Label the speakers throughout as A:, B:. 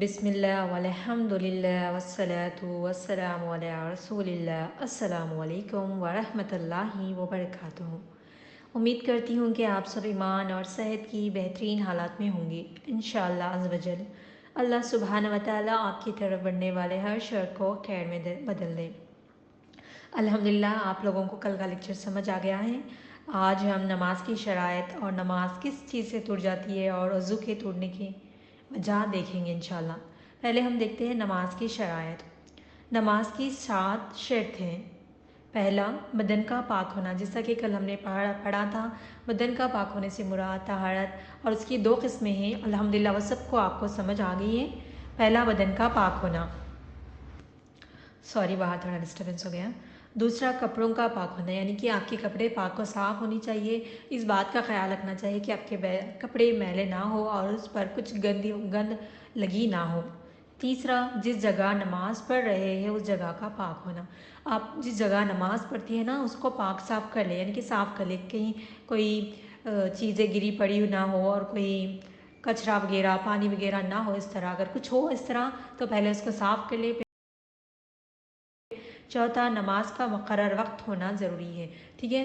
A: بسم اللہ والحمدللہ والصلاة والسلام علی رسول اللہ۔ السلام علیکم ورحمۃ اللہ وبرکاتہ۔ امید کرتی ہوں کہ آپ سب ایمان اور صحت کی بہترین حالات میں ہوں گے انشاءاللہ عز و جل۔ اللہ سبحانہ و تعالیٰ آپ کی طرف بڑھنے والے ہر شر کو خیر میں بدل دے۔ الحمدللہ آپ لوگوں کو کل کا لیکچر سمجھ آ گیا ہے۔ آج ہم نماز کی شرائط اور نماز کس چیز سے ٹوٹ جاتی ہے اور وضو کے ٹوٹنے کی وجہ دیکھیں گے انشاءاللہ۔ پہلے ہم دیکھتے ہیں نماز کی شرائط۔ نماز کی 7 شرط ہیں۔ پہلا، بدن کا پاک ہونا، جیسا کہ کل ہم نے پڑھا تھا۔ بدن کا پاک ہونے سے مراد طہارت، اور اس کی 2 قسمیں ہیں الحمدللہ، وہ سب کو آپ کو سمجھ آ گئی ہے۔ پہلا، بدن کا پاک ہونا، باہر تھوڑا ڈسٹربنس ہو گیا۔ دوسرا، کپڑوں کا پاک ہونا، یعنی کہ آپ کے کپڑے پاک و صاف ہونی چاہیے۔ اس بات کا خیال رکھنا چاہیے کہ آپ کے کپڑے میلے نہ ہو اور اس پر کچھ گند لگی نہ ہو۔ تیسرا، جس جگہ نماز پڑھ رہے ہیں اس جگہ کا پاک ہونا۔ آپ جس جگہ نماز پڑھتی ہیں نا اس کو پاک صاف کر لیں، یعنی کہ صاف کر لیں، کہیں کوئی چیزیں گری پڑی نہ ہو اور کوئی کچرا وغیرہ پانی وغیرہ نہ ہو۔ اس طرح اگر کچھ ہو اس طرح تو پہلے اس کو صاف کر لیں۔ چوتھا، نماز کا مقرر وقت ہونا ضروری ہے، ٹھیک ہے۔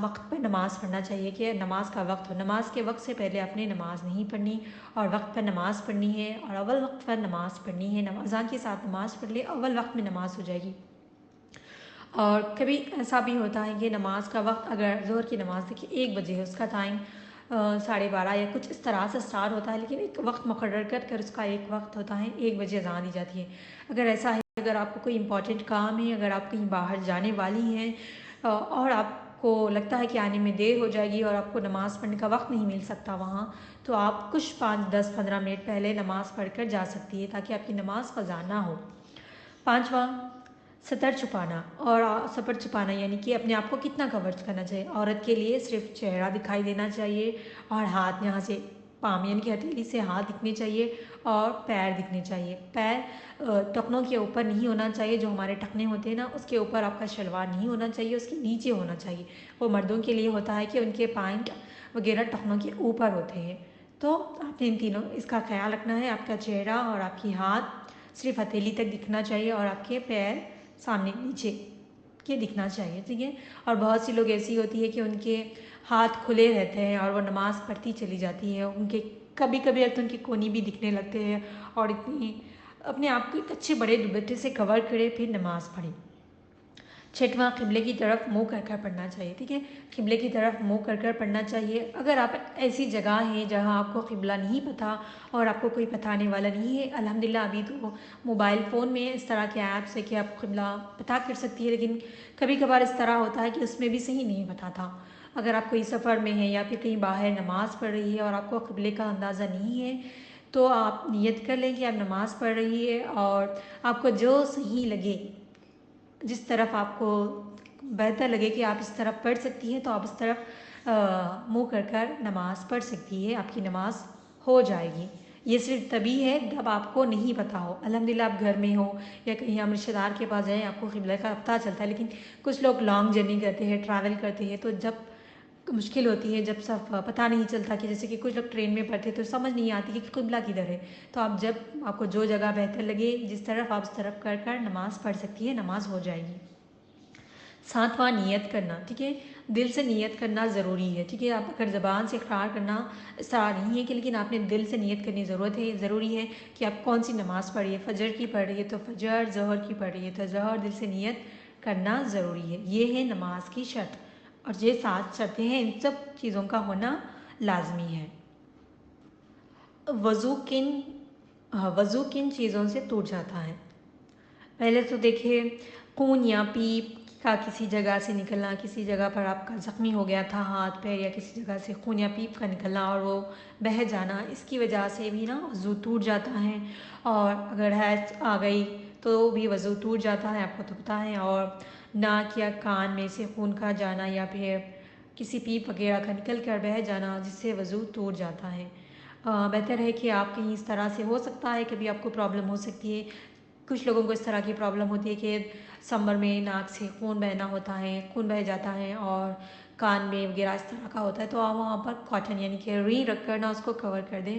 A: وقت پہ نماز پڑھنا چاہیے کہ نماز کا وقت ہو۔ نماز کے وقت سے پہلے آپ نے نماز نہیں پڑھنی، اور وقت پر نماز پڑھنی ہے، اور اول وقت پر نماز پڑھنی ہے۔ اذان کے ساتھ نماز پڑھ لے، اول وقت میں نماز ہو جائے گی۔ اور کبھی ایسا بھی ہوتا ہے کہ نماز کا وقت، اگر ظہر کی نماز دیکھیے 1 بجے ہے، اس کا ٹائم 12:30 یا کچھ اس طرح سے سٹارٹ ہوتا ہے، لیکن ایک وقت مقرر کر اس کا ایک وقت ہوتا ہے، 1 بجے اذان دی جاتی ہے۔ اگر ایسا ہے، اگر آپ کو کوئی امپورٹنٹ کام ہے، اگر آپ کہیں باہر جانے والی ہیں اور آپ کو لگتا ہے کہ آنے میں دیر ہو جائے گی اور آپ کو نماز پڑھنے کا وقت نہیں مل سکتا وہاں، تو آپ کچھ 5، 10، 15 منٹ پہلے نماز پڑھ کر جا سکتی ہے تاکہ آپ کی نماز قضا نہ ہو۔ 5واں، ستر چھپانا اور سپر چھپانا، یعنی کہ اپنے آپ کو کتنا کور کرنا چاہیے۔ عورت کے لیے صرف چہرہ دکھائی دینا چاہیے، اور ہاتھ یہاں سے پام یعنی کہ ہتھیلی سے ہاتھ دکھنے چاہیے، اور پیر دکھنے چاہیے۔ پیر ٹخنوں کے اوپر نہیں ہونا چاہیے، جو ہمارے ٹخنے ہوتے ہیں نا اس کے اوپر آپ کا شلوار نہیں ہونا چاہیے، اس کے نیچے ہونا چاہیے۔ وہ مردوں کے لیے ہوتا ہے کہ ان کے پائنٹ وغیرہ ٹخنوں کے اوپر ہوتے ہیں۔ تو آپ نے ان تینوں اس کا خیال رکھنا ہے۔ آپ کا چہرہ اور آپ کی ہاتھ صرف ہتھیلی تک دکھنا چاہیے، اور آپ کے پیر سامنے نیچے کے دکھنا چاہیے، ٹھیک ہے۔ اور بہت سی لوگ ایسی ہوتی ہے کہ ان کے ہاتھ کھلے رہتے ہیں اور وہ نماز پڑھتی چلی جاتی ہے، ان کے کبھی کبھی تو ان کے کونی بھی دکھنے لگتے ہیں، اور اتنی اپنے آپ کو ایک اچھے بڑے دوپٹے سے کور کرے پھر نماز پڑھیں۔ 6واں، قبلے کی طرف منہ کر کر پڑھنا چاہیے، ٹھیک ہے۔ قبلے کی طرف منہ کر کر پڑھنا چاہیے۔ اگر آپ ایسی جگہ ہیں جہاں آپ کو قبلہ نہیں پتہ اور آپ کو کوئی بتانے والا نہیں ہے، الحمدللہ ابھی تو موبائل فون میں اس طرح کے ایپس ہے کہ آپ قبلہ پتہ کر سکتی ہے، لیکن کبھی کبھار اس طرح ہوتا ہے کہ اس میں بھی صحیح نہیں بتاتا۔ اگر آپ کوئی سفر میں ہیں یا پھر کہیں باہر نماز پڑھ رہی ہے اور آپ کو قبلے کا اندازہ نہیں ہے، تو آپ نیت کر لیں کہ آپ نماز پڑھ رہی ہے، اور آپ کو جو صحیح لگے، جس طرف آپ کو بہتر لگے کہ آپ اس طرف پڑھ سکتی ہیں، تو آپ اس طرف منہ کر کر نماز پڑھ سکتی ہے، آپ کی نماز ہو جائے گی۔ یہ صرف تبھی ہے جب آپ کو نہیں پتہ ہو۔ الحمدللہ آپ گھر میں ہو یا کہیں ہم رشتہ دار کے پاس جائیں، آپ کو قبلہ کا پتہ چلتا ہے، لیکن کچھ لوگ لانگ جرنی کرتے ہیں، ٹریول کرتے ہیں، تو جب مشکل ہوتی ہے، جب سب پتہ نہیں چلتا، کہ جیسے کہ کچھ لوگ ٹرین میں پڑھتے تو سمجھ نہیں آتی کہ قبلہ کدھر ہے، تو آپ کو جو جگہ بہتر لگے، جس طرف آپ اس طرف کر کر نماز پڑھ سکتی ہے، نماز ہو جائے گی۔ 7واں، نیت کرنا، ٹھیک ہے۔ دل سے نیت کرنا ضروری ہے، ٹھیک ہے۔ آپ اگر زبان سے اقرار کرنا اس طرح نہیں ہے کہ، لیکن آپ نے دل سے نیت کرنی ضروری ہے کہ آپ کون سی نماز پڑھ رہی ہے۔ فجر کی پڑھ رہی ہے تو فجر، ظہر کی پڑھ رہی ہے تو ظہر، دل سے نیت کرنا ضروری ہے۔ یہ ہے نماز کی شرط، اور یہ 7 شرطیں ہیں، ان سب چیزوں کا ہونا لازمی ہے۔ وضو کن چیزوں سے ٹوٹ جاتا ہے؟ پہلے تو دیکھیں، خون یا پیپ کا کسی جگہ سے نکلنا، کسی جگہ پر آپ کا زخمی ہو گیا تھا ہاتھ پیر، یا کسی جگہ سے خون یا پیپ کا نکلنا اور وہ بہہ جانا، اس کی وجہ سے بھی وضو ٹوٹ جاتا ہے۔ اور اگر حیض آ گئی تو بھی وضو ٹوٹ جاتا ہے، آپ کو تو پتہ ہے۔ اور ناک یا کان میں سے خون کا جانا، یا پھر کسی پیپ وغیرہ کا نکل کر بہہ جانا، جس سے وضو ٹوٹ جاتا ہے۔ بہتر ہے کہ آپ کہیں اس طرح سے، ہو سکتا ہے کبھی آپ کو پرابلم ہو سکتی ہے، کچھ لوگوں کو اس طرح کی پرابلم ہوتی ہے کہ سمر میں ناک سے خون بہنا ہوتا ہے، خون بہہ جاتا ہے، اور کان میں وغیرہ اس طرح کا ہوتا ہے، تو آپ وہاں پر کاٹن یعنی کہ روئی رکھ کر اس کو کور کر دیں۔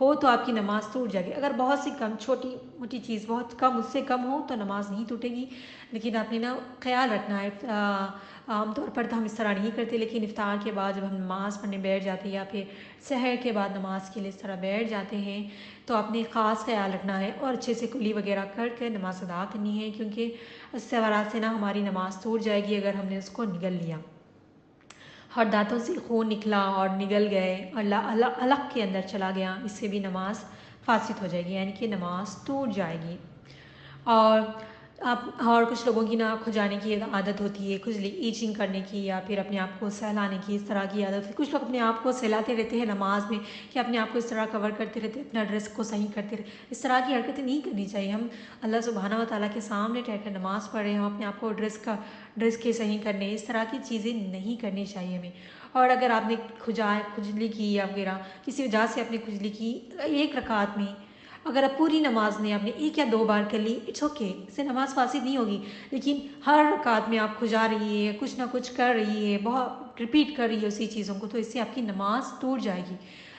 A: ہو تو آپ کی نماز ٹوٹ جائے گی۔ اگر بہت سی کم چھوٹی موٹی چیز بہت کم اس سے کم ہو تو نماز نہیں ٹوٹے گی، لیکن آپ نے نا خیال رکھنا ہے۔ عام طور پر تو ہم اس طرح نہیں کرتے، لیکن افطار کے بعد جب ہم نماز پڑھنے بیٹھ جاتے ہیں یا پھر سحر کے بعد نماز کے لیے اس طرح بیٹھ جاتے ہیں تو آپ نے خاص خیال رکھنا ہے اور اچھے سے کلی وغیرہ کر کے نماز ادا کرنی ہے، کیونکہ اس سے وجہ سے نا ہماری نماز ٹوٹ جائے گی اگر ہم نے اس کو نگل لیا اور دانتوں سے خون نکلا اور نگل گئے اور الگ کے اندر چلا گیا، اس سے بھی نماز فاسد ہو جائے گی، یعنی کہ نماز ٹوٹ جائے گی۔ اور اور کچھ لوگوں کی نا کھجانے کی عادت ہوتی ہے، کھجلی ایچنگ کرنے کی یا پھر اپنے آپ کو سہلانے کی، اس طرح کی عادت ہے۔ کچھ لوگ اپنے آپ کو سہلاتے رہتے ہیں نماز میں کہ اپنے آپ کو اس طرح کور کرتے رہتے ہیں، اپنا ڈریس کو صحیح کرتے رہتے، اس طرح کی حرکتیں نہیں کرنی چاہیے۔ ہم اللہ سبحانہ و تعالیٰ کے سامنے ٹھہر کر نماز پڑھ رہے ہیں، ہم اپنے آپ کو ڈریس کے صحیح کرنے، اس طرح کی چیزیں نہیں کرنی چاہیے ہمیں۔ اور اگر آپ نے کھجلی کی یا وغیرہ کسی وجہ سے آپ نے کھجلی کی ایک رکعت میں، اگر آپ پوری نماز میں آپ نے 1 یا 2 بار کر لی، اٹس اوکے، اس سے نماز فاسد نہیں ہوگی، لیکن ہر رکعت میں آپ کھجا رہی ہے، کچھ نہ کچھ کر رہی ہے، بہت ریپیٹ کر رہی ہے اسی چیزوں کو، تو اس سے آپ کی نماز ٹوٹ جائے گی۔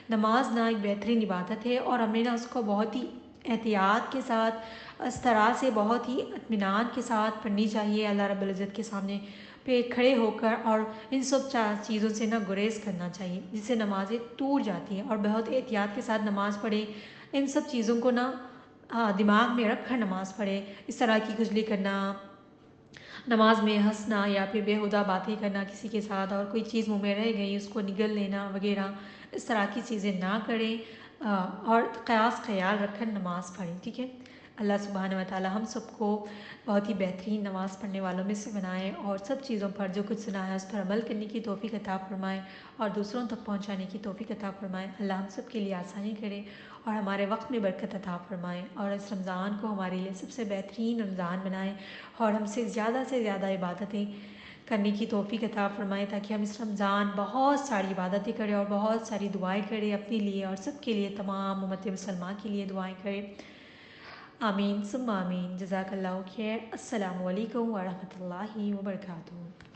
A: نماز نا ایک بہترین عبادت ہے اور ہمیں نا اس کو بہت ہی احتیاط کے ساتھ، اس طرح سے بہت ہی اطمینان کے ساتھ پڑھنی چاہیے اللہ رب العزت کے سامنے پہ کھڑے ہو کر، اور ان سب چیزوں سے نا گریز کرنا چاہیے جس سے نمازیں ٹوٹ جاتی ہیں، اور بہت احتیاط کے ساتھ نماز پڑھے، ان سب چیزوں کو نا دماغ میں رکھ کر نماز پڑھے۔ اس طرح کی کھجلی کرنا، نماز میں ہنسنا یا پھر بیہودہ باتیں کرنا کسی کے ساتھ، اور کوئی چیز منہ میں رہ گئی اس کو نگل لینا وغیرہ، اس طرح کی چیزیں نہ کریں، اور خیال رکھ کر نماز پڑھیں، ٹھیک ہے۔ اللہ سبحانہ و تعالی ہم سب کو بہت ہی بہترین نماز پڑھنے والوں میں سے بنائے، اور سب چیزوں پر جو کچھ سنا ہے اس پر عمل کرنے کی توفیق عطا فرمائے اور دوسروں تک پہنچانے کی توفیق عطا فرمائے۔ اللہ ہم سب کے لیے آسانی کرے اور ہمارے وقت میں برکت عطا فرمائے، اور اس رمضان کو ہمارے لیے سب سے بہترین رمضان بنائے اور ہم سے زیادہ عبادتیں کرنے کی توفیق عطا فرمائے، تاکہ ہم اس رمضان بہت ساری عبادتیں کریں اور بہت ساری دعائیں کریں اپنے لیے اور سب کے لیے، تمام امت مسلمہ کے لیے دعائیں کریں۔ آمین ثم آمین۔ جزاک اللہ خیر۔ السلام علیکم ورحمۃ اللہ وبرکاتہ۔